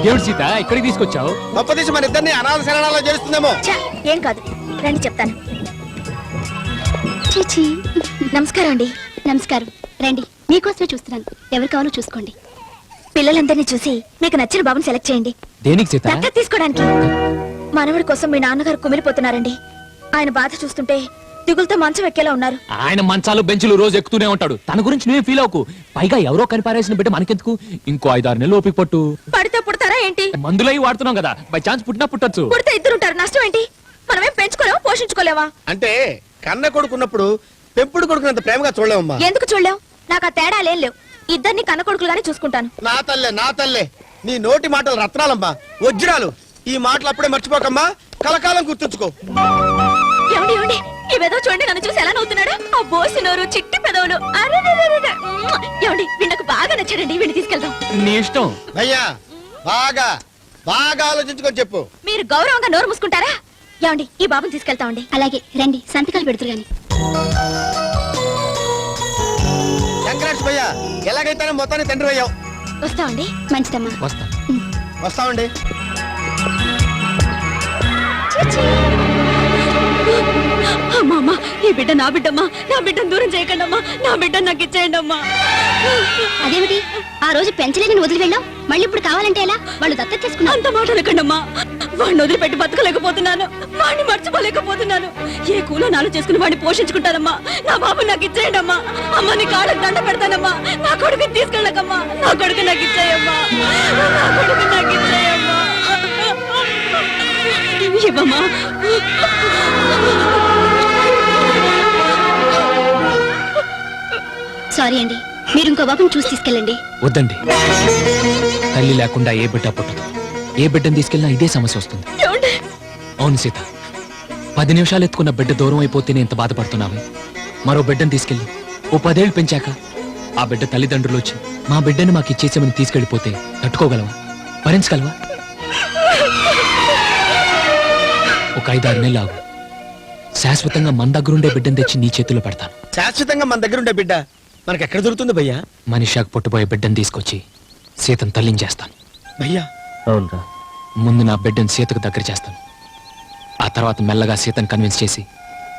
దేవుడు సీత ఇక్కడికి తీసుకొచ్చావు? గొప్పదీసి మన ఇద్దరిని అనాథ శరణాల్లో చేస్తుందేమో. ఏం కాదు, రండి చెప్తాను. చీచీ. నమస్కారం అండి. నమస్కారం. రండి, మీకోసమే చూస్తున్నాను. ఎవరు కావాలో చూసుకోండి. పిల్లలందరినీ చూసి మీకు నచ్చిన బాబుని సెలెక్ట్ చేయండి. దేనికి సీత? దత్తత తీసుకోవడానికి. మనవడి కోసం మీ నాన్నగారు కుమిలిపోతున్నారండి. ఆయన బాధ చూస్తుంటే దిగులతో మంచం ఎక్కేలా ఉన్నారు. ఆయన మంచాలు బెంచులు రోజు ఎక్కుతూనే ఉంటాడు. తన గురించి నువ్వే ఫీల్ అవుకు. పైగా ఎవరో కనిపారేసిన బిడ్డ మనకెందుకు? ఇంకో 5-6 నెలలు ఓపిక పట్టు. పడితే పుడతారా ఏంటి? మందులై వాడుతున్నాం కదా, బై ఛాన్స్ పుట్టినా పుట్టచ్చు. పుడితే ఇద్దరుంటారు, నష్టం ఏంటి? మనమేం పెంచుకోలేవా, పోషించుకోలేవా? అంటే కన్న కొడుకున్నప్పుడు పెంపుడు కొడుకునంత ప్రేమగా చూడలేవమ్మా. ఎందుకు చూడలేవు? నాకు ఆ తేడాలేం లేవు. ఇద్దరిని కన్న కొడుకులుగానే చూసుకుంటాను. నా తల్లే నీ నోటి మాటలు రత్నాలమ్మా, వజ్రాలు. ఈ మాటలు అప్పుడే మర్చిపోకమ్మా, కలకాలం గుర్తుంచుకో. ఏమండి ఏమండి, ఇవేదో చూడండి, నన్ను చూసి ఎలా నవ్వుతున్నాడు. ఆ బోసినోరు, చిట్టి పెదవులు. ఏమండి, వీళ్ళకు బాగా నచ్చాడండి, వీడిని తీసుకెళ్దాం. నీ ఇష్టం. భయ్యా బాగా బాగా ఆలోచించుకొని చెప్పు. మీరు గౌరవంగా నోరు మూసుకుంటారా? ఏమండి, ఈ బాబుని తీసుకెళ్తామండి. అలాగే రండి, సంతకాలు పెడుతురు గాని. కంగ్రాట్స్ భయ్యా, ఎలాగైతేనే మొత్తాన్ని తండ్రి అయ్యావు. వస్తామండి. మంచిదమ్మా. వస్తామండి. అమ్మా, ఈ బిడ్డ నా బిడ్డమ్మా. నా బిడ్డను దూరం చేయకండి అమ్మా. నా బిడ్డ నాకు ఇచ్చేయండి అమ్మా. అదేమిటి, ఆ రోజు పెంచలేని వదిలి వెళ్ళాం, మళ్ళీ ఇప్పుడు కావాలంటే ఎలా? వాళ్ళు దత్తత తీసుకున్నా. అంత మాట అనకండి అమ్మా. వాడిని వదిలిపెట్టి బతకలేకపోతున్నాను, వాడిని మర్చిపోలేకపోతున్నాను. ఏ కూలో నాలు చేసుకుని వాడిని పోషించుకుంటానమ్మా. నా బాబు నాకు ఇచ్చేయండి అమ్మా. అమ్మ, నీ కాళ్ళకు దండ పెడతానమ్మా. నా కొడుకుని తీసుకెళ్ళకమ్మా. నా కొడుకు నాకు ఇచ్చేయమ్మా. నా కొడుకు నాకు ఇచ్చేయమ్మా. ఇవ్వమ్మా. సారీ అండి, మీరు ఇంకో బాబుని చూసి తీసుకెళ్ళండి. వద్దండి, తల్లి లేకుండా ఏ బిడ్డ పుట్టదు. ఏ బిడ్డను తీసుకెళ్ళినా ఇదే సమస్య వస్తుంది. అవును సీత, 10 నిమిషాలు ఎత్తుకున్న బిడ్డ దూరం అయిపోతేనే ఇంత బాధపడుతున్నావు. మరో బిడ్డను తీసుకెళ్ళి ఓ 10 ఏళ్ళు పెంచాక ఆ బిడ్డ తల్లిదండ్రులు వచ్చి మా బిడ్డను మాకు ఇచ్చేసామని తీసుకెళ్లిపోతే తట్టుకోగలవా? భరించగలవా? ఒక 5-6 నెలలు ఆగు. శాశ్వతంగా మన దగ్గరుండే బిడ్డను తెచ్చి నీ చేతిలో పెడతాను. శాశ్వతంగా మన దగ్గర ఉండే బిడ్డ మనకి ఎక్కడ దొరుకుతుంది భయ్యా? మనిషాకు పుట్టబోయే బిడ్డను తీసుకొచ్చి సీతను తల్లించేస్తాను. భయ్యా అవునరా, ముందు నా బిడ్డను సీతకు దగ్గర చేస్తాను. ఆ తర్వాత మెల్లగా సీతను కన్విన్స్ చేసి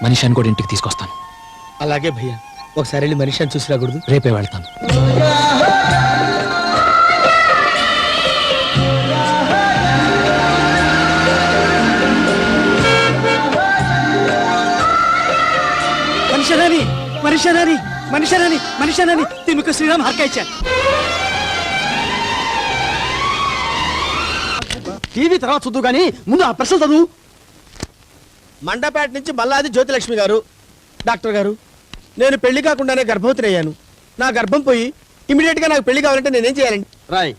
మనిషిని కూడా ఇంటికి తీసుకొస్తాను. అలాగే భయ్యా, ఒకసారి వెళ్ళి మనిషిని చూసి రాకూడదు? రేపే వెళ్తాను. మనిషి తిమ్మక శ్రీరామ్ హర్కాయిచ్చా. టీవీ తర్వాత చూద్దు గానీ ముందు ఆ ప్రశ్న చదువు. మండపేట నుంచి మల్లాది జ్యోతిలక్ష్మి గారు. డాక్టర్ గారు, నేను పెళ్లి కాకుండానే గర్భవతిని అయ్యాను. నా గర్భం పోయి ఇమీడియట్ గా నాకు పెళ్లి కావాలంటే నేనేం చేయాలండి? రాయ్,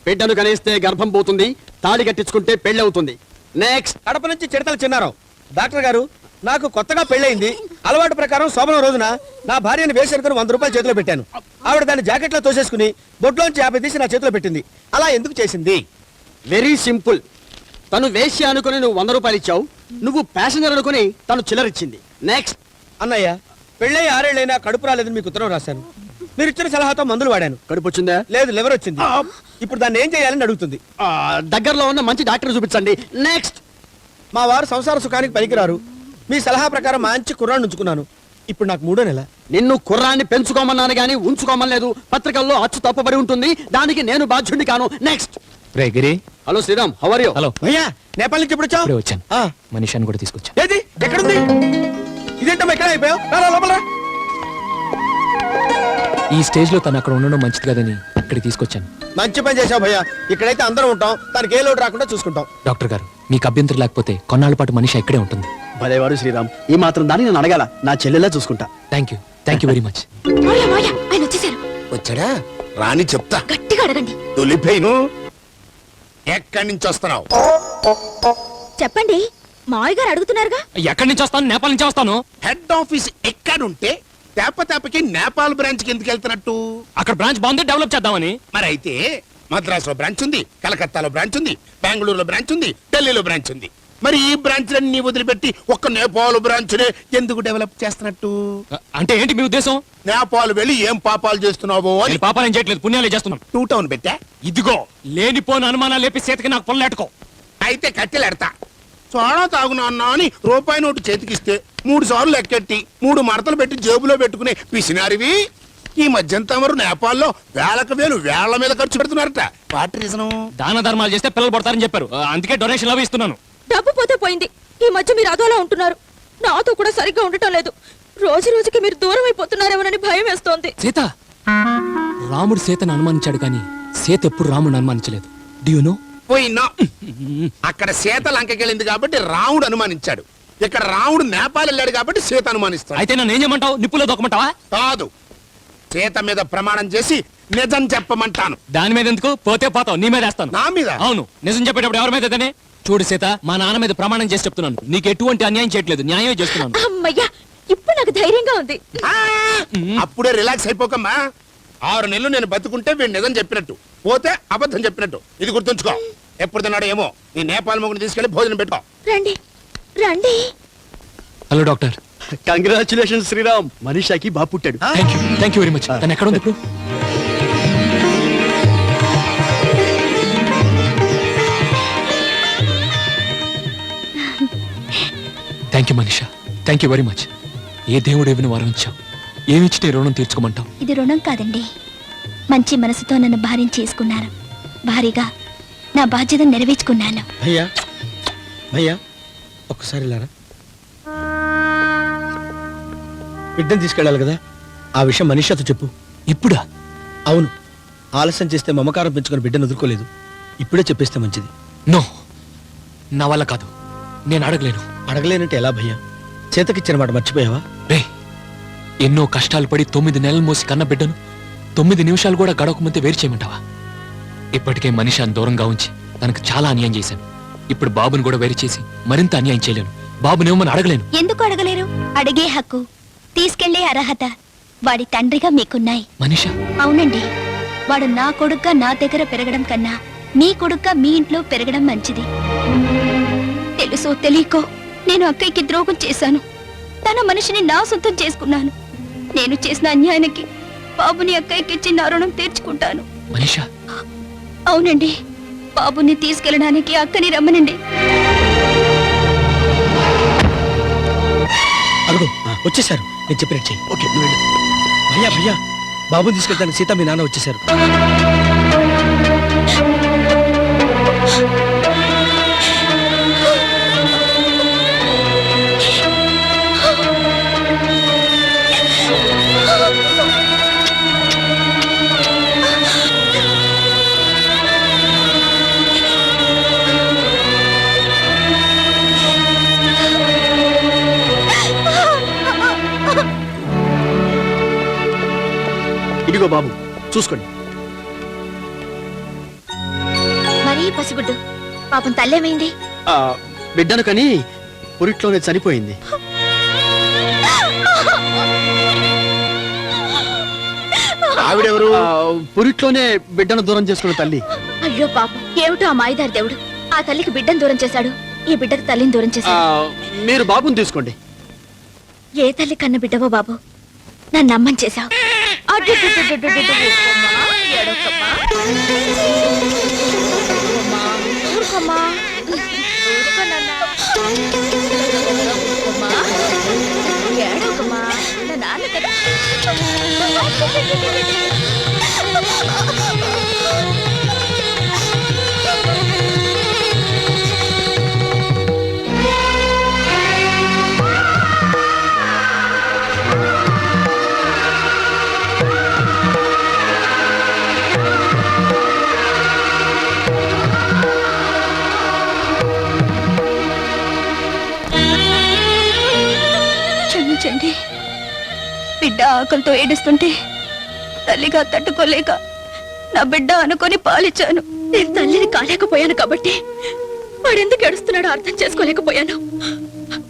బిడ్డను కనిస్తే గర్భం పోతుంది, తాళి కట్టించుకుంటే పెళ్లి అవుతుంది. నెక్స్ట్. కడప నుంచి చిడతల చిన్నారావు. డాక్టర్ గారు, నాకు కొత్తగా పెళ్ళయింది. అలవాటు ప్రకారం శోభనం రోజున నా భార్యను వేసేరుకుని 100 రూపాయలు చేతిలో పెట్టాను. ఆవిడ దాన్ని జాకెట్లో తోసేసుకుని బొడ్లోంచి 50 తీసి నా చేతిలో పెట్టింది. అలా ఎందుకు చేసింది? Very simple. తను వేశ్య అనుకుని నువ్వు 100 రూపాయలు ఇచ్చావు, నువ్వు ప్యాసింజర్ అనుకుని తను చిల్లరిచ్చింది. నెక్స్ట్. అన్నయ్య, పెళ్ళై 6 ఏళ్ళైనా కడుపు రాలేదని మీకు ఉత్తరం రాశాను. మీరు ఇచ్చిన సలహాతో మందులు వాడాను. కడుపు వచ్చిందా? లేదు, లివర్ వచ్చింది. ఇప్పుడు దాన్ని ఏం చేయాలని అడుగుతుంది. దగ్గరలో ఉన్న మంచి డాక్టర్ చూపించండి. నెక్స్ట్. మా వారు సంసార సుఖానికి పనికిరారు. మీ సలహా ప్రకారం మంచి కుర్రాన్ని ఉంచుకున్నాను. ఇప్పుడు నాకు 3వ నెల. నిన్ను కుర్రాన్ని పెంచుకోమన్నాను గానీ ఉంచుకోమనలేదు. పత్రికల్లో అచ్చు తప్పబడి ఉంటుంది, దానికి నేను బాధ్యుడిని కాను. నెక్స్ట్. రే గిరి. Hello Sriram, how are you? Hello భయ్యా, నేపాల్ నుంచి ఎప్పుడు వచ్చావు? వచ్చాను. మనిషిని కూడా తీసుకొచ్చా. ఏది ఎక్కడుంది? ఇదేంటమ్మా ఎక్కడ అయిపోయావు? లోపల. ఈ స్టేజ్ లో తను అక్కడ ఉండడం మంచిది కదని ఇక్కడికి తీసుకొచ్చాను. మంచి పని చేసావు భయ్యా. ఇక్కడైతే అందరం ఉంటాం, తనకి ఏ లోటు రాకుండా చూసుకుంటాం. డాక్టర్ గారు, మీకు అభ్యంతరం లేకపోతే కొన్నాళ్ళ పాటు మనిషి ఇక్కడే ఉంటుంది. భలేవాడు శ్రీరామ్, ఈ మాత్రం దాన్ని నేను అడగాల. నా చెల్లెలా చూసుకుంటా. Thank you very much. ఆయన వచ్చేసారు. వచ్చాడా? రాని చెప్తా. గట్టిగా అడగండి. తొలిపోయిను. ఎక్కడి నుంచి వస్తున్నావు? చెప్పండి. మావయ్య గారు అడుగుతున్నారుగా. ఎక్కడి నుంచి వస్తాను? నేపాల్ నుంచి వస్తాను. హెడ్ ఆఫీస్ ఎక్కడుంటే తేపకి నేపాల్ బ్రాంచ్ కి ఎందుకు వెళ్తున్నట్టు? అక్కడ బ్రాంచ్ బాగుంది, డెవలప్ చేద్దామని. మరి అయితే మద్రాసులో బ్రాంచ్ ఉంది, కలకత్తాలో బ్రాంచ్ ఉంది, బెంగళూరులో బ్రాంచ్ ఉంది, ఢిల్లీలో బ్రాంచ్ ఉంది. మరి ఈ బ్రాంచ్లన్నీ వదిలిపెట్టి ఒక్క నేపాల్ బ్రాంచ్నే ఎందుకు డెవలప్ చేస్తున్నట్టు? అంటే ఏంటి మీ ఉద్దేశం? నేపాల్ వెళ్ళి ఏం పాపాలు చేస్తున్నావో అని నేను పాపాలేం చేయట్లేదు, పుణ్యాలే చేస్తున్నాను. 2 టౌన్ పెట్టా. ఇదిగో లేనిపోని అనుమానాలు లేపి సీతకి నాకు పొల్లెట్టుకో. అయితే కట్టెలెడతా. సోడా తాగునా అన్నా అని రూపాయి నోటు చేతికిస్తే 3 సార్లు లెక్కెట్టి 3 మడతలు పెట్టి జేబులో పెట్టుకునే పిసినారివి ఈ మధ్యంతా తమరు నేపాల్లో వేళ్ల మీద ఖర్చు పెడుతున్నారట. వాటి రీజను? దాన ధర్మాలు చేస్తే పిల్లలు పడతారని చెప్పారు, అందుకే డొనేషన్ అవి ఇస్తున్నాను. డబ్బు పోతే పోయింది. ఈ మధ్య మీరు అదోలా ఉంటున్నారు. నాతో కూడా సరిగ్గా ఉండటం లేదు. రోజు రోజుకి మీరు దూరం అయిపోతున్నారేమోనని భయం వేస్తోంది. సీత, రాముడు సీతను అనుమానించాడు కానీ సీత ఎప్పుడు రాముడు అనుమానించలేదు. Do you know? పోయినా అక్కడ సీత లంకెళ్ళింది కాబట్టి రాముడు అనుమానించాడు. ఇక్కడ రాముడు నేపాల్ వెళ్ళాడు కాబట్టి సీత అనుమానిస్తాడు. అయితే నన్ను ఏం చేయమంటావు? నిప్పులో దొక్కమంటావా? కాదు, సీత మీద ప్రమాణం చేసి నిజం చెప్పమంటాను. దాని మీద ఎందుకు? పోతే పోతావు, నీ మీద వేస్తాను. నా మీద? అవును, నిజం చెప్పేటప్పుడు ఎవరి మీదనే? చూడు సీత, మా నాన్న మీద ప్రమాణం చేసి చెప్తున్నాను, నీకు ఎటువంటి అన్యాయం చేయట్లేదు, న్యాయమే చేస్తున్నాను. అమ్మయ్యా, ఇప్పుడు నాకు ధైర్యంగా ఉంది. ఆ, అప్పుడే రిలాక్స్ అయిపోకమ్మా. 6 నెలలు నేను బతుకుంటే వీడు నిజం చెప్పినట్టు, పోతే అబద్ధం చెప్పినట్టు. ఇది గుర్తుంచుకో. ఎప్పుడు తిన్నాడో ఏమో. ఈ నేపాల్ మొగుని తీసుకెళ్లి భోజనం పెట్టుకో. రండి రండి. Hello doctor. కంగ్రాచులేషన్ శ్రీరామ్, మనీషాకి బాబు పుట్టాడు. Thank you very much. తను ఎక్కడ ఉంది ఇప్పుడు? Thank you Manisha, thank you very much. ఏ దేవుడు ఏవిని వరం ఇచ్చావు, ఏమిచ్చి నీ రుణం తీర్చుకోమంటావు? ఇది రుణం కాదండి, మంచి మనసుతో నన్ను భార్యం చేసుకున్నారు. భారీగా నా బాధ్యతను నెరవేర్చుకున్నాను. భయ్యా భయ్యా ఒక్కసారి లారా. బిడ్డను తీసుకెళ్ళాలి కదా, ఆ విషయం మనీషాతో చెప్పు. ఇప్పుడా? అవును, ఆలస్యం చేస్తే మమకారం పెంచుకుని బిడ్డను వదులుకోలేదు. ఇప్పుడే చెప్పేస్తే మంచిది. నో, నా వల్ల కాదు, నేను అడగలేను. అడగలేనంటే ఎలా భయ్యా? చేతకిచ్చిన మాట మర్చిపోయావా? రే, ఎన్నో కష్టాలు పడి 9 నెలలు మోసి కన్న బిడ్డను 9 నిమిషాలు కూడా గడవకముందే వేరు చేయమంటావా? ఇప్పటికే మనిషాన్ని దూరంగా ఉంచి తనకు చాలా అన్యాయం చేశాను. ఇప్పుడు బాబుని కూడా వేరు చేసి మరింత అన్యాయం చేయలేను. బాబునేమని అడగలేను. ఎందుకు అడగలేరు? అడిగే హక్కు, తీసుకెళ్లే అర్హత వాడి తండ్రిగా మీకున్నాయి. మనీషా, అవునండి, వాడు నా కొడుగ్గా నా దగ్గర పెరగడం కన్నా మీ కొడుగ్గా మీ ఇంట్లో పెరగడం మంచిది. తెలుసో తెలియకో నేను అక్కయ్యకి ద్రోహం చేశాను. తన మనిషిని నా సొంతం చేసుకున్నాను. నేను చేసిన అన్యాయానికి బాబుని అక్కయ్యకిచ్చి నా రుణం తీర్చుకుంటాను. మనీషా. అవునండి, బాబుని తీసుకెళ్ళడానికి అక్కని రమ్మనండి. అడుగు, వచ్చేసారు. నేను చెప్పినట్టు చెయ్యి. ఓకే, నువ్వు వెళ్ళు. భయ్యా భయ్యా, బాబుని తీసుకెళ్తాను. సీత మీ నాన్న వచ్చేసారు. ఇదిగో బాబు, చూసుకోండి. మరీ పసిగుడ్డు పాపం తల్లేమైంది? ఆ, బిడ్డను కని పురిట్లోనే చనిపోయింది. ఆవిడెవరు? పురిట్లోనే బిడ్డను దూరం చేసుకున్న తల్లి. అయ్యో పాపం, ఏమిటో ఆ మాయదారి దేవుడు ఆ తల్లికి బిడ్డను దూరం చేశాడు, ఈ బిడ్డకు తల్లిని దూరం ఆ, చేశాడు. మీరు బాబుని తీసుకోండి. ఏ తల్లి కన్న బిడ్డవో బాబు, నన్ను నమ్మని చేశావు. క్షమించండి, బిడ్డ ఆకలితో ఏడుస్తుంటే తల్లిగా తట్టుకోలేక నా బిడ్డ అనుకొని పాలిచ్చాను. నేను తల్లిని కాలేకపోయాను కాబట్టి వాడెందుకు ఏడుస్తున్నాడో అర్థం చేసుకోలేకపోయాను.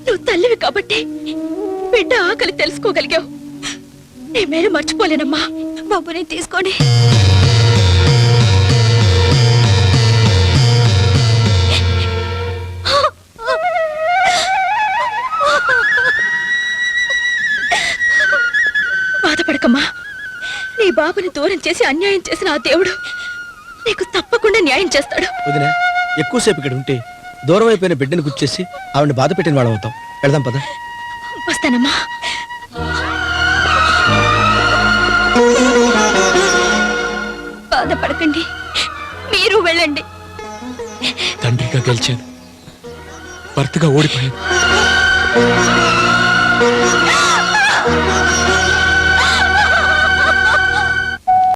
నువ్వు తల్లివి కాబట్టి బిడ్డ ఆకలి తెలుసుకోగలిగావు. నీ మేలు మర్చిపోలేనమ్మా. బాబుని తీసుకొని బాధపడకమ్మా. నీ బాబుని దూరం చేసి అన్యాయం చేసిన ఆ దేవుడు నీకు తప్పకుండా న్యాయం చేస్తాడు. వదినా ఎక్కువసేపు ఇక్కడ ఉంటే దూరం అయిపోయిన బిడ్డను గుర్చేసి ఆవిడని బాధ పెట్టిన వాళ్ళం అవుతాం. వెళ్దాం పద. వస్తానమ్మా. బాధపడకండి, మీరు వెళ్ళండి. తండ్రిగా గెలిచాను, భర్తగా ఓడిపోయాను.